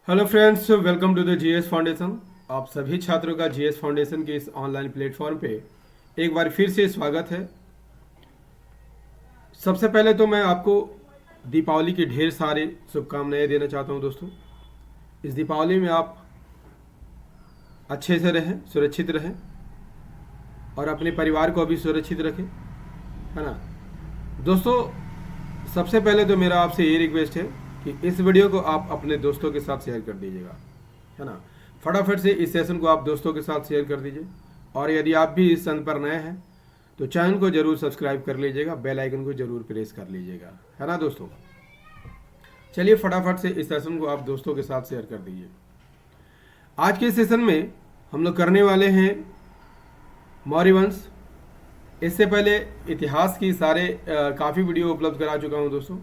Hello friends, welcome to the GS foundation. आप सभी छात्रों का जीएस फाउंडेशन के इस ऑनलाइन प्लेटफॉर्म पे एक बार फिर से स्वागत है। सबसे पहले तो मैं आपको दीपावली की ढेर सारी शुभकामनाएं देना चाहता हूं दोस्तों। इस दीपावली में आप अच्छे से रहें, सुरक्षित रहें और अपने परिवार को भी सुरक्षित रखें, है ना दोस्तों। सबसे पहले तो मेरा आपसे ये रिक्वेस्ट है कि इस वीडियो को आप अपने दोस्तों के साथ शेयर कर दीजिएगा, है ना। फटाफट से इस सेशन को आप दोस्तों के साथ शेयर कर दीजिए। और यदि आप भी इस चैनल पर नए हैं तो चैनल को जरूर सब्सक्राइब कर लीजिएगा, बेल आइकन को जरूर प्रेस कर लीजिएगा, है ना दोस्तों। चलिए फटाफट से इस सेशन को आप दोस्तों के साथ शेयर कर दीजिए। आज के सेशन में हम लोग करने वाले हैं मौर्य वंश। इससे पहले इतिहास की काफ़ी वीडियो उपलब्ध करा चुका हूं दोस्तों।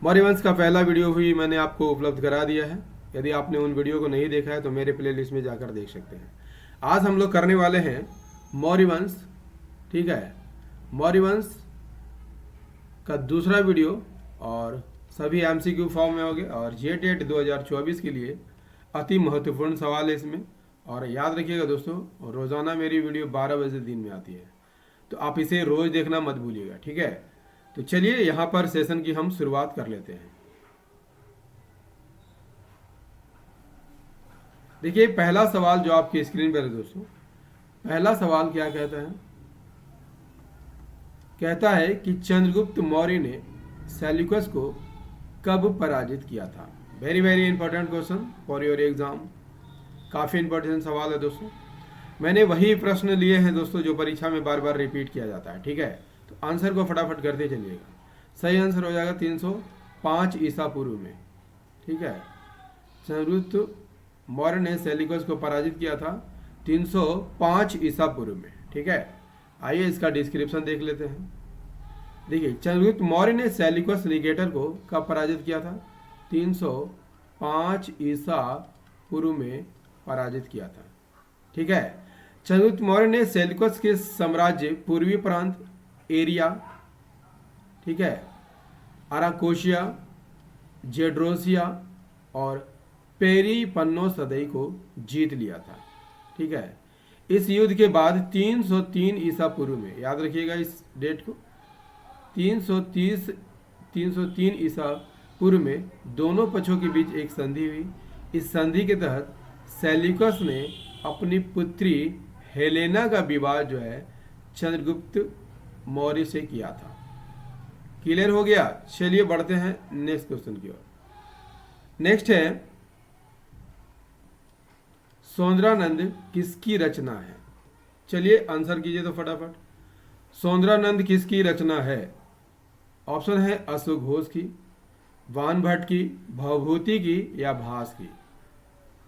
मौर्य वंश का पहला वीडियो भी मैंने आपको उपलब्ध करा दिया है। यदि आपने उन वीडियो को नहीं देखा है तो मेरे प्लेलिस्ट में जाकर देख सकते हैं। आज हम लोग करने वाले हैं मौर्य वंश, ठीक है। मौर्य वंश का दूसरा वीडियो और सभी एमसीक्यू फॉर्म में होंगे और जेटेट 2024 के लिए अति महत्वपूर्ण सवाल है इसमें। और याद रखिएगा दोस्तों, रोज़ाना मेरी वीडियो 12 बजे दिन में आती है, तो आप इसे रोज़ देखना मत भूलिएगा, ठीक है। तो चलिए यहाँ पर सेशन की हम शुरुआत कर लेते हैं। देखिए पहला सवाल जो आपकी स्क्रीन पर है दोस्तों, पहला सवाल क्या कहता है। कहता है कि चंद्रगुप्त मौर्य ने सेल्यूकस को कब पराजित किया था। Very very important question for your exam. काफ़ी इंपॉर्टेंट सवाल है दोस्तों। मैंने वही प्रश्न लिए हैं दोस्तों जो परीक्षा में बार बार रिपीट किया जाता है, ठीक है। तो आंसर को फटाफट करते चलिएगा। सही आंसर हो जाएगा 305 ईसा पूर्व में, ठीक है। चंद्रगुप्त मौर्य ने सेल्यूकस को पराजित किया था 305 ईसा पूर्व में, ठीक है। आइए इसका डिस्क्रिप्शन देख लेते हैं। देखिए चंद्रगुप्त मौर्य ने सेल्यूकस लीगेटर को कब पराजित किया था। 305 ईसा पूर्व में पराजित किया था, ठीक है। चंद्रगुप्त मौर्य ने सेल्यूकस के साम्राज्य पूर्वी प्रांत एरिया, ठीक है, अराकोशिया, जेड्रोसिया और पेरीपन्नो सदई को जीत लिया था, ठीक है। इस युद्ध के बाद 303 ईसा पूर्व में, याद रखिएगा इस डेट को, 303 ईसा पूर्व में दोनों पक्षों के बीच एक संधि हुई। इस संधि के तहत सेल्यूकस ने अपनी पुत्री हेलेना का विवाह जो है चंद्रगुप्त मौर्य से किया था। क्लियर हो गया। चलिए बढ़ते हैं नेक्स्ट क्वेश्चन की ओर। नेक्स्ट है सौंदरानंद किसकी रचना है। चलिए आंसर कीजिए तो फटाफट। सौंदरानंद किसकी रचना है। ऑप्शन है अशोक घोष की, वानभट्ट की, भवभूति की या भास की।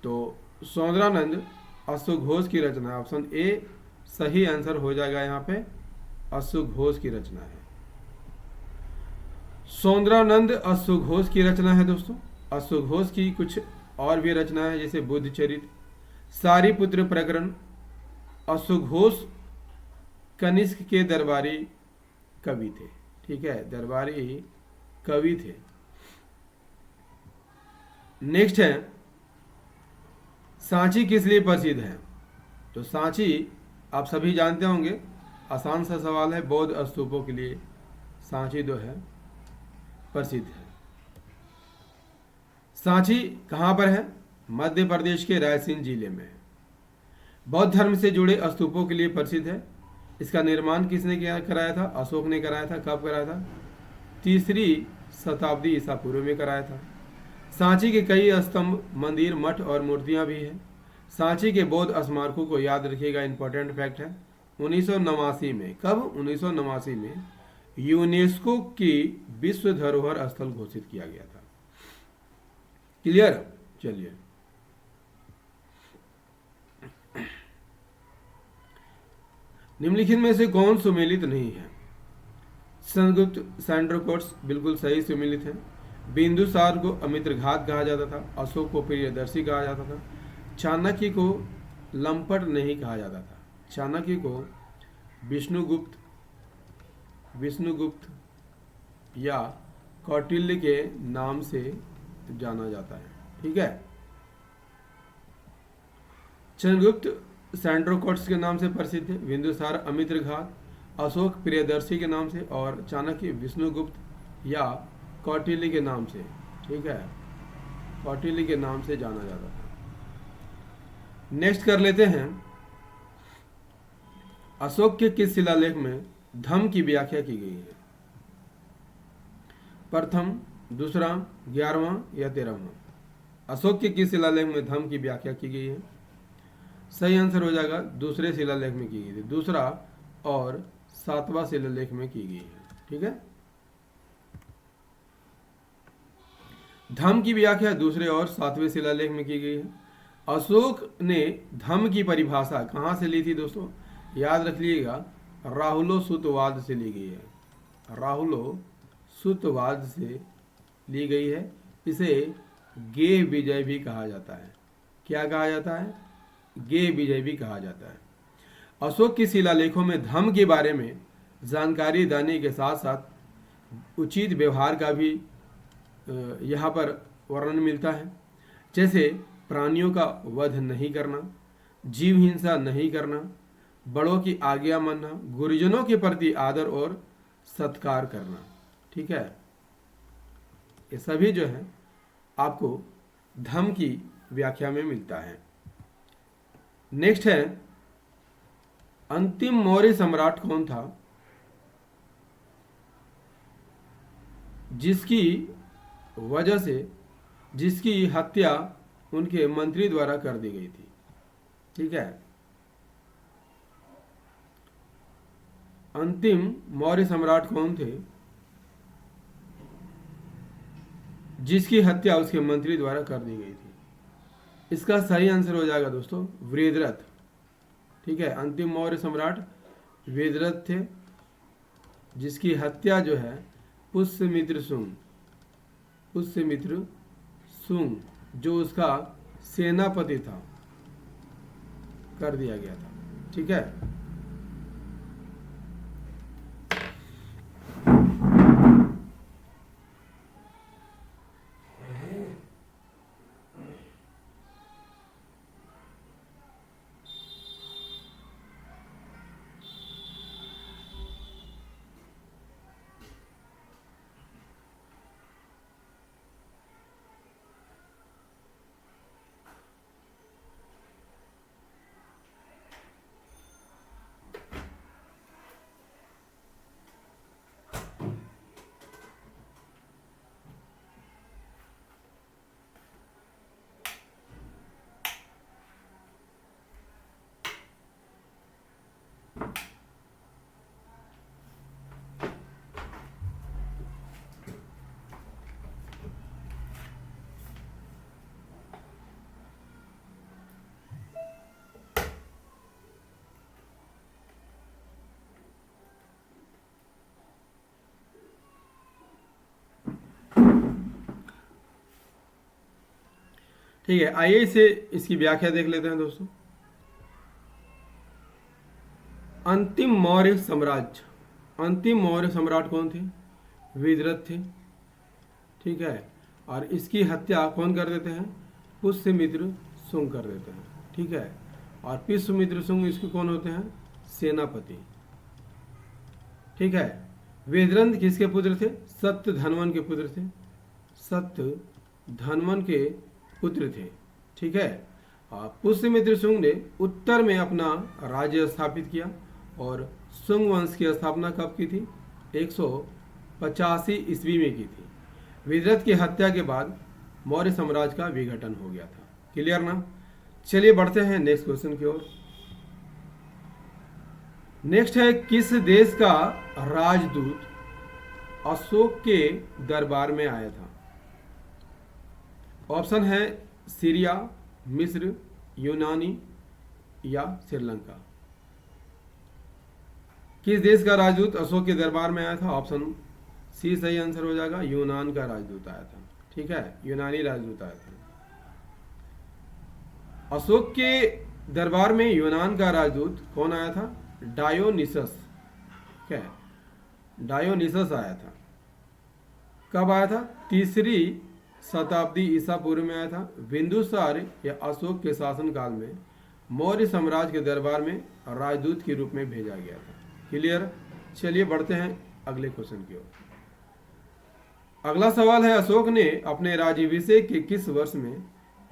तो सौंदरानंद अशोक घोष की रचना, ऑप्शन ए सही आंसर हो जाएगा। यहाँ पे अशोक घोष की रचना है। सौंदरानंद अशोक घोष की रचना है दोस्तों। अशोक घोष की कुछ और भी रचना है जैसे बुद्ध चरित, सारीपुत्र प्रकरण। अशोक घोष कनिष्क के दरबारी कवि थे, ठीक है, दरबारी कवि थे। नेक्स्ट है सांची किस लिए प्रसिद्ध है। तो सांची आप सभी जानते होंगे, आसान सा सवाल है। बौद्ध स्तूपों के लिए सांची जो है प्रसिद्ध है। सांची कहाँ पर है। मध्य प्रदेश के रायसेन जिले में है। बौद्ध धर्म से जुड़े स्तूपों के लिए प्रसिद्ध है। इसका निर्माण किसने कराया था। अशोक ने कराया था। कब कराया था। 3री शताब्दी ईसा पूर्व में कराया था। सांची के कई स्तंभ, मंदिर, मठ और मूर्तियां भी हैं। सांची के बौद्ध स्मारकों को याद रखिएगा, इंपॉर्टेंट फैक्ट है। 1989 में, कब 1989 में यूनेस्को की विश्व धरोहर स्थल घोषित किया गया था। क्लियर। चलिए निम्नलिखित में से कौन सुमेलित नहीं है। चंद्रगुप्त सैंड्रोकोट्स बिल्कुल सही सुमेलित है। बिंदुसार को अमित्रघात कहा जाता था। अशोक को प्रियदर्शी कहा जाता था। चाणक्य को लंपट नहीं कहा जाता था। चाणक्य को विष्णुगुप्त या कौटिल्य के नाम से जाना जाता है, ठीक है। चंद्रगुप्त सैंड्रोकोट्स के नाम से प्रसिद्ध है, बिंदुसार अमित्रघात, अशोक प्रियदर्शी के नाम से, और चाणक्य विष्णुगुप्त या कौटिल्य के नाम से। ठीक है, कौटिल्य के नाम से जाना जाता था। नेक्स्ट कर लेते हैं, अशोक के किस शिलालेख में धम्म की व्याख्या की गई है? प्रथम, दूसरा, 11वां या 13वां? अशोक के किस शिलालेख में धम्म की व्याख्या की गई है? सही आंसर हो जाएगा दूसरे शिलालेख में की गई थी, दूसरा और 7वां शिलालेख में की गई है। ठीक है, धम्म की व्याख्या दूसरे और 7वें शिलालेख में की गई है। अशोक ने धम्म की परिभाषा कहाँ से ली थी दोस्तों? याद रखिएगा, राहुलोसुतवाद से ली गई है। राहुलोसुतवाद से ली गई है। इसे गे विजय भी कहा जाता है। क्या कहा जाता है? गे विजय भी कहा जाता है। अशोक के शिलालेखों में धम्म के बारे में जानकारी देने के साथ साथ उचित व्यवहार का भी यहाँ पर वर्णन मिलता है। जैसे प्राणियों का वध नहीं करना, जीव हिंसा नहीं करना, बड़ों की आज्ञा मानना, गुरुजनों के प्रति आदर और सत्कार करना। ठीक है, ये सभी जो है आपको धम्म की व्याख्या में मिलता है। नेक्स्ट है, अंतिम मौर्य सम्राट कौन था जिसकी वजह से जिसकी हत्या उनके मंत्री द्वारा कर दी गई थी? ठीक है, अंतिम मौर्य सम्राट कौन थे जिसकी हत्या उसके मंत्री द्वारा कर दी गई थी? इसका सही आंसर हो जाएगा दोस्तों वेदरथ। ठीक है, अंतिम मौर्य सम्राट वेदरथ थे, जिसकी हत्या जो है पुष्यमित्र शुंग जो उसका सेनापति था कर दिया गया था। ठीक है, ठीक है, आइए इसे इसकी व्याख्या देख लेते हैं दोस्तों। अंतिम मौर्य सम्राट कौन थे? विदरथ थे। ठीक है, और इसकी हत्या कौन कर देते हैं? पुष्यमित्र शुंग कर देते हैं। ठीक है, और पुष्यमित्र शुंग इसके कौन होते हैं? सेनापति। ठीक है, वेदरथ किसके पुत्र थे? सत्यधनवन के पुत्र थे। सत्यधनवन के पुत्र थे। ठीक है, पुष्यमित्र शुंग ने उत्तर में अपना राज्य स्थापित किया और शुंग वंश की स्थापना कब की थी? 185 ईस्वी में की थी। विदरथ की हत्या के बाद मौर्य साम्राज्य का विघटन हो गया था। क्लियर ना? चलिए बढ़ते हैं नेक्स्ट क्वेश्चन की ओर। नेक्स्ट है, किस देश का राजदूत अशोक के दरबार में आया था? ऑप्शन है सीरिया, मिस्र, यूनानी या श्रीलंका। किस देश का राजदूत अशोक के दरबार में आया था? ऑप्शन सी सही आंसर हो जाएगा, यूनान का राजदूत आया था। ठीक है, यूनानी राजदूत आया था। अशोक के दरबार में यूनान का राजदूत कौन आया था? डायोनिसस। क्या है? डायोनिसस आया था। कब आया था? 3री शताब्दी ईसा पूर्व में आया था। बिंदुसार या अशोक के शासन काल में मौर्य साम्राज्य के दरबार में राजदूत के रूप में भेजा गया था। क्लियर। चलिए बढ़ते हैं अगले क्वेश्चन की ओर। अगला सवाल है, अशोक ने अपने राज्याभिषेक के किस वर्ष में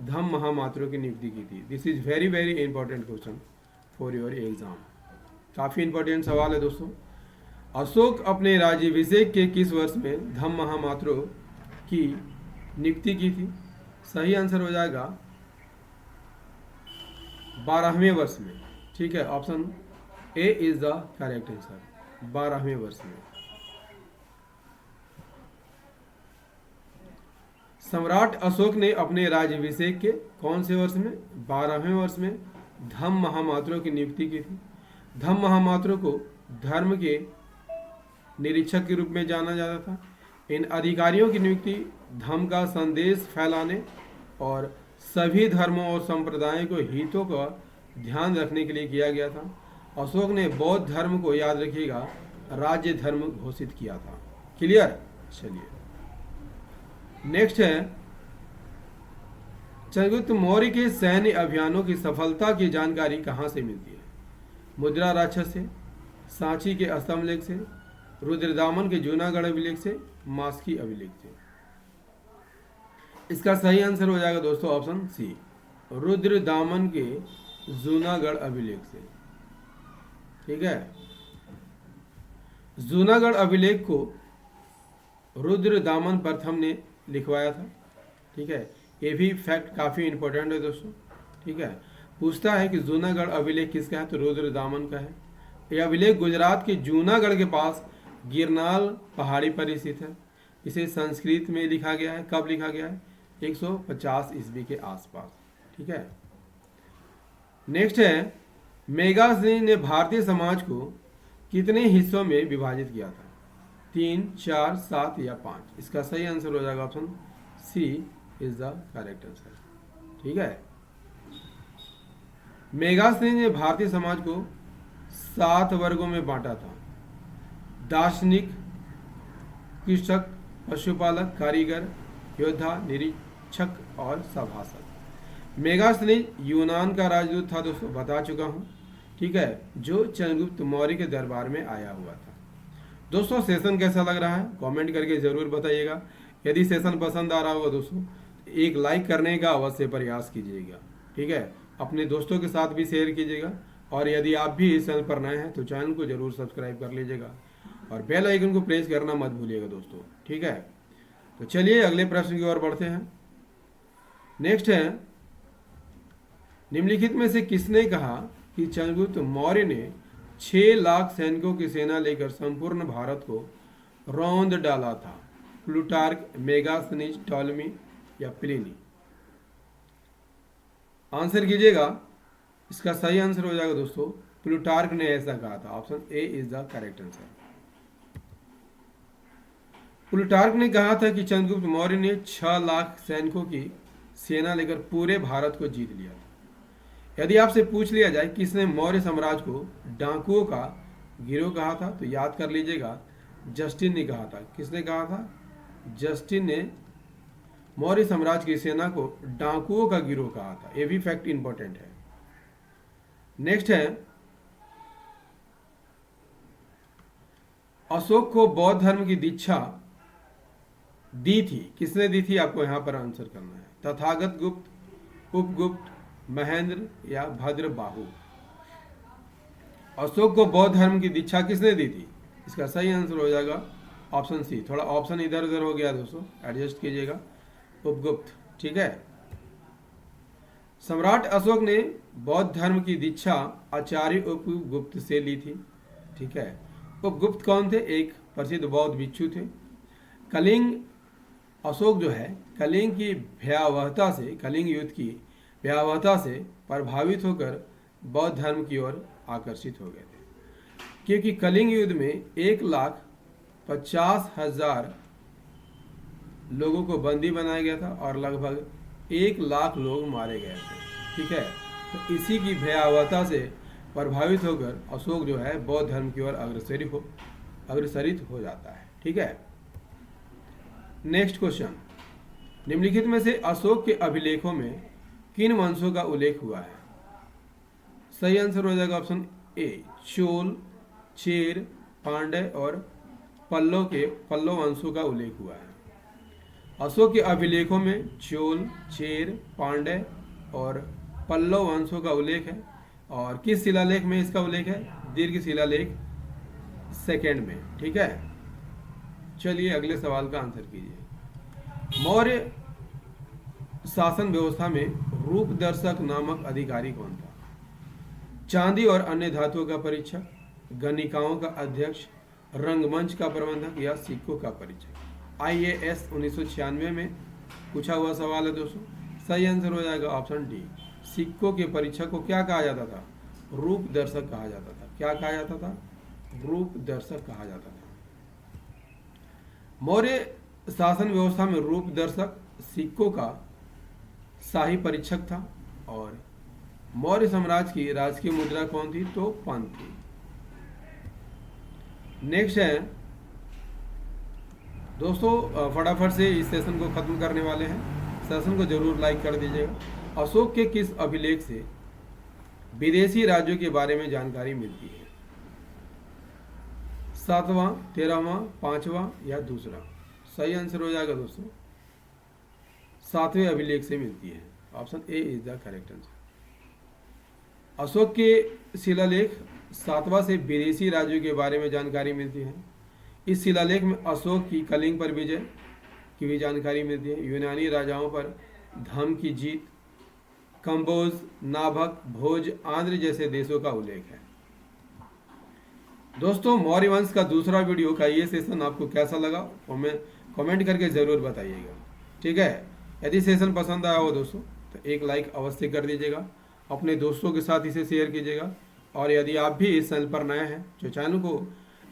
धम्म महामात्रों की नियुक्ति की थी? This is very very important question for your exam. काफी इंपॉर्टेंट सवाल है दोस्तों। अशोक अपने राज्याभिषेक के किस वर्ष में धम्म महामात्रों की नियुक्ति की थी? सही आंसर हो जाएगा 12वें वर्ष में। ठीक है, option A is the correct answer, 12वें वर्ष में। सम्राट अशोक ने अपने राज्याभिषेक के कौन से वर्ष में? 12वें वर्ष में धम्म महामात्रों की नियुक्ति की थी। धम्म महामात्रों को धर्म के निरीक्षक के रूप में जाना जाता था। इन अधिकारियों की नियुक्ति धम्म का संदेश फैलाने और सभी धर्मों और संप्रदायों को हितों का ध्यान रखने के लिए किया गया था। अशोक ने बौद्ध धर्म को, याद रखिएगा, राज्य धर्म घोषित किया था। क्लियर। चलिए नेक्स्ट है, चंद्रगुप्त मौर्य के सैन्य अभियानों की सफलता की जानकारी कहाँ से मिलती है? मुद्रा राक्षस से, सांची के स्तंभ लेख से, रुद्रदामन के जूनागढ़ अभिलेख से, मास्की अभिलेख से। इसका सही आंसर हो जाएगा दोस्तों ऑप्शन सी, रुद्रदामन के जूनागढ़ अभिलेख से। ठीक है, जूनागढ़ अभिलेख को रुद्रदामन प्रथम ने लिखवाया था। ठीक है, ये भी फैक्ट काफी इंपॉर्टेंट है दोस्तों। ठीक है, पूछता है कि जूनागढ़ अभिलेख किसका है, तो रुद्रदामन का है। यह अभिलेख गुजरात के जूनागढ़ के पास गिरनाल पहाड़ी पर स्थित है। इसे संस्कृत में लिखा गया है। कब लिखा गया है? 150 ईस्वी के आसपास। ठीक है, नेक्स्ट है, मेगास्थनी ने भारतीय समाज को कितने हिस्सों में विभाजित किया था? 3, 4, 7 या 5? इसका सही आंसर हो जाएगा option C is the correct answer. ठीक है, मेगास्थनी ने भारतीय समाज को 7 वर्गों में बांटा था। दार्शनिक, कृषक, पशुपालक, कारीगर, योद्धा, निरीक्षक और सभासद। मेगास्थनी यूनान का राजदूत था दोस्तों, बता चुका हूं। ठीक है, जो चंद्रगुप्त मौर्य के दरबार में आया हुआ था। दोस्तों सेशन कैसा लग रहा है कमेंट करके जरूर बताइएगा। यदि सेशन पसंद आ रहा होगा दोस्तों, एक लाइक करने का अवश्य प्रयास कीजिएगा। ठीक है, अपने दोस्तों के साथ भी शेयर कीजिएगा। और यदि आप भी इस चैनल पर नए हैं तो चैनल को जरूर सब्सक्राइब कर लीजिएगा और बेल आइकन को प्रेस करना मत भूलिएगा दोस्तों। ठीक है, तो चलिए अगले प्रश्न की ओर बढ़ते हैं। नेक्स्ट है, निम्नलिखित में से किसने कहा कि चंद्रगुप्त मौर्य ने 6 लाख सैनिकों की सेना लेकर संपूर्ण भारत को रौंद डाला था? प्लूटार्क, मेगास्थनीज, टॉलमी या प्लिनी? आंसर कीजिएगा। इसका सही आंसर हो जाएगा दोस्तों, प्लूटार्क ने ऐसा कहा था। Option A is the correct answer. Plutarch ने कहा था कि चंद्रगुप्त मौर्य ने 6 लाख सैनिकों की सेना लेकर पूरे भारत को जीत लिया था। यदि आपसे पूछ लिया जाए किसने मौर्य साम्राज्य को डाकुओं का गिरोह कहा था, तो याद कर लीजिएगा, जस्टिन ने कहा था। किसने कहा था? जस्टिन ने मौर्य साम्राज्य की सेना को डाकुओं का गिरोह कहा था। यह भी फैक्ट इंपॉर्टेंट है। नेक्स्ट है, अशोक को बौद्ध धर्म की दीक्षा दी थी, किसने दी थी? आपको यहां पर आंसर करना है। तथागत गुप्त, उपगुप्त, महेंद्र या भद्रबाहु? अशोक को बौद्ध धर्म की दीक्षा किसने दी थी? इसका सही आंसर हो जाएगा ऑप्शन सी। थोड़ा ऑप्शन इधर उधर हो गया दोस्तों, एडजस्ट कीजिएगा। उपगुप्त। ठीक है, सम्राट अशोक ने बौद्ध धर्म की दीक्षा आचार्य उपगुप्त से ली थी। ठीक है, उपगुप्त कौन थे? एक प्रसिद्ध बौद्ध भिक्षु थे। कलिंग अशोक जो है कलिंग की भयावहता से, कलिंग युद्ध की भयावहता से प्रभावित होकर बौद्ध धर्म की ओर आकर्षित हो गए थे, क्योंकि कलिंग युद्ध में 1,50,000 लोगों को बंदी बनाया गया था और लगभग 1 लाख लोग मारे गए थे। ठीक है, तो इसी की भयावहता से प्रभावित होकर अशोक जो है बौद्ध धर्म की ओर अग्रसरित हो जाता है। ठीक है, नेक्स्ट क्वेश्चन, निम्नलिखित में से अशोक के अभिलेखों में किन वंशों का उल्लेख हुआ है? सही आंसर हो जाएगा ऑप्शन ए, चोल, चेर, पांड्य और पल्लव वंशों का उल्लेख हुआ है। अशोक के अभिलेखों में चोल, चेर, पांड्य और पल्लव वंशों का उल्लेख है। और किस शिलालेख में इसका उल्लेख है? दीर्घ शिलालेख सेकंड में। ठीक है, चलिए अगले सवाल का आंसर कीजिए। मौर्य शासन व्यवस्था में रूपदर्शक नामक अधिकारी कौन था? चांदी और अन्य धातुओं का परीक्षक, गणिकाओं का अध्यक्ष, रंगमंच का प्रबंधक या सिक्कों का परीक्षक? IAS 1996 में पूछा हुआ सवाल है दोस्तों। सही आंसर हो जाएगा ऑप्शन डी, सिक्कों के परीक्षक को क्या कहा जाता था? रूपदर्शक कहा जाता था। क्या कहा जाता था? रूपदर्शक कहा जाता था। मौर्य शासन व्यवस्था में रूपदर्शक सिक्कों का शाही परीक्षक था। और मौर्य साम्राज्य की राजकीय मुद्रा कौन थी? तो पन थी। नेक्स्ट है दोस्तों, फटाफट से इस सेशन को खत्म करने वाले हैं। सेशन को जरूर लाइक कर दीजिएगा। अशोक के किस अभिलेख से विदेशी राज्यों के बारे में जानकारी मिलती है? 7वां, 13वां, 5वां या दूसरा? सही आंसर हो जाएगा दोस्तों 7वें अभिलेख से मिलती है। Option A is the correct answer. Ashok के शिलालेख 7वां से विदेशी राज्यों के बारे में जानकारी मिलती है। इस शिलालेख में अशोक की कलिंग पर विजय की भी जानकारी मिलती है। यूनानी राजाओं पर धम की जीत, कंबोज, नाभक, भोज, आंध्र जैसे देशों का उल्लेख है। दोस्तों, मौर्य वंश का दूसरा वीडियो का ये सेशन आपको कैसा लगा कमेंट करके ज़रूर बताइएगा। ठीक है, यदि सेशन पसंद आया हो दोस्तों तो एक लाइक अवश्य कर दीजिएगा, अपने दोस्तों के साथ इसे शेयर कीजिएगा। और यदि आप भी इस चैनल पर नए हैं तो चैनल को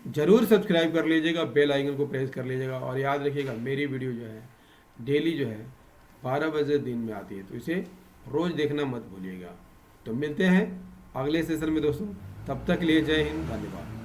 जरूर सब्सक्राइब कर लीजिएगा, बेल आइकन को प्रेस कर लीजिएगा। और याद रखिएगा मेरी वीडियो जो है डेली जो है 12 बजे दिन में आती है, तो इसे रोज़ देखना मत भूलिएगा। तो मिलते हैं अगले सेशन में दोस्तों, तब तक लिए जय हिंद, धन्यवाद।